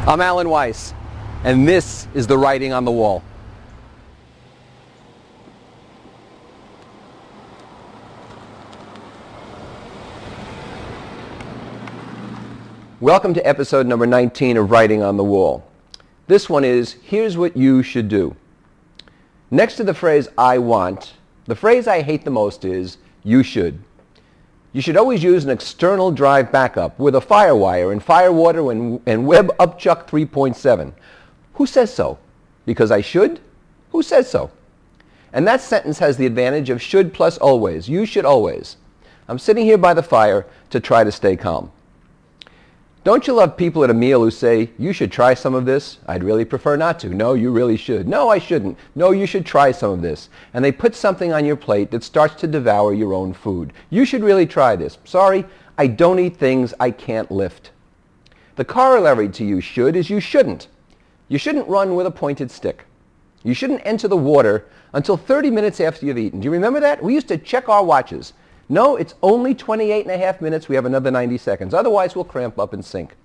I'm Alan Weiss, and this is the writing on the wall. Welcome to episode number 19 of Writing on the Wall. This one is, here's what you should do. Next to the phrase, I want, the phrase I hate the most is, you should. You should always use an external drive backup with a FireWire and Firewater and Web Upchuck 3.7. Who says so? Because I should? Who says so? And that sentence has the advantage of should plus always. You should always. I'm sitting here by the fire to try to stay calm. Don't you love people at a meal who say, you should try some of this? I'd really prefer not to. No, you really should. No, I shouldn't. No, you should try some of this. And they put something on your plate that starts to devour your own food. You should really try this. Sorry, I don't eat things I can't lift. The corollary to you should is you shouldn't. You shouldn't run with a pointed stick. You shouldn't enter the water until 30 minutes after you've eaten. Do you remember that? We used to check our watches. No, it's only 28 and a half minutes. We have another 90 seconds. Otherwise, we'll cramp up and sink.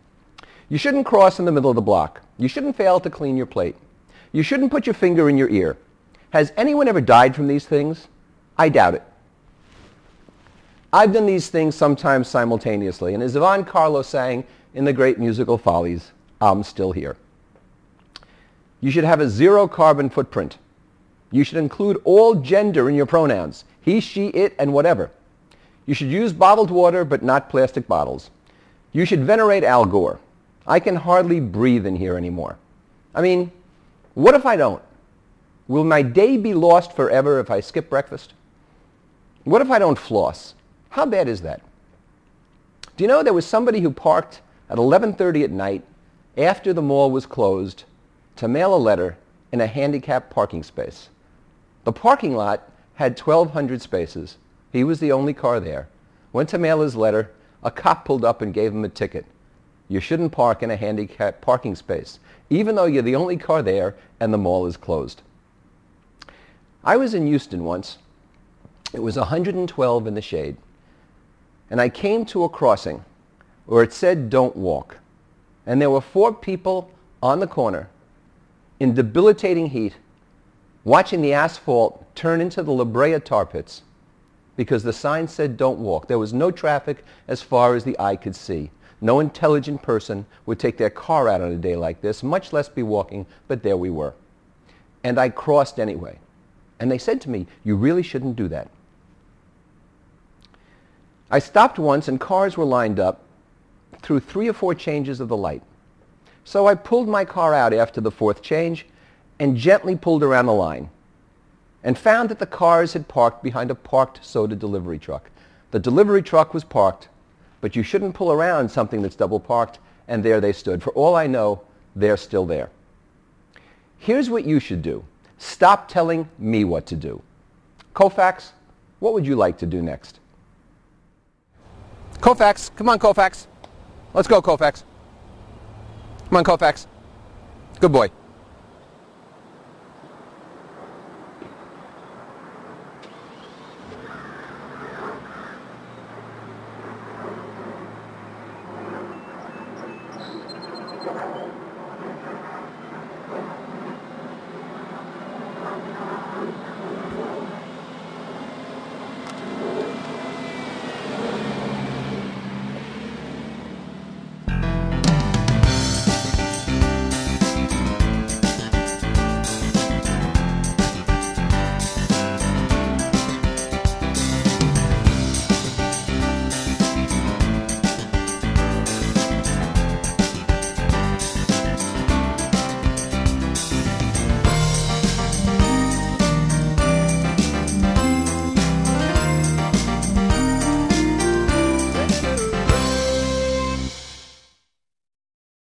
You shouldn't cross in the middle of the block. You shouldn't fail to clean your plate. You shouldn't put your finger in your ear. Has anyone ever died from these things? I doubt it. I've done these things sometimes simultaneously. And as Yvonne Carlo sang in the great musical Follies, I'm still here. You should have a zero carbon footprint. You should include all gender in your pronouns. He, she, it, and whatever. You should use bottled water, but not plastic bottles. You should venerate Al Gore. I can hardly breathe in here anymore. I mean, what if I don't? Will my day be lost forever if I skip breakfast? What if I don't floss? How bad is that? Do you know there was somebody who parked at 11:30 at night after the mall was closed to mail a letter in a handicapped parking space? The parking lot had 1,200 spaces. He was the only car there. Went to mail his letter. A cop pulled up and gave him a ticket. You shouldn't park in a handicapped parking space, even though you're the only car there and the mall is closed. I was in Houston once. It was 112 in the shade. And I came to a crossing where it said, don't walk. And there were 4 people on the corner in debilitating heat watching the asphalt turn into the La Brea tar pits because the sign said don't walk. There was no traffic as far as the eye could see. No intelligent person would take their car out on a day like this, much less be walking, but there we were. And I crossed anyway. And they said to me, you really shouldn't do that. I stopped once and cars were lined up through 3 or 4 changes of the light. So I pulled my car out after the 4th change and gently pulled around the line and found that the cars had parked behind a parked soda delivery truck. The delivery truck was parked, but you shouldn't pull around something that's double parked, and there they stood. For all I know, they're still there. Here's what you should do. Stop telling me what to do. Koufax, what would you like to do next? Koufax, come on, Koufax. Let's go, Koufax. Come on, Koufax. Good boy.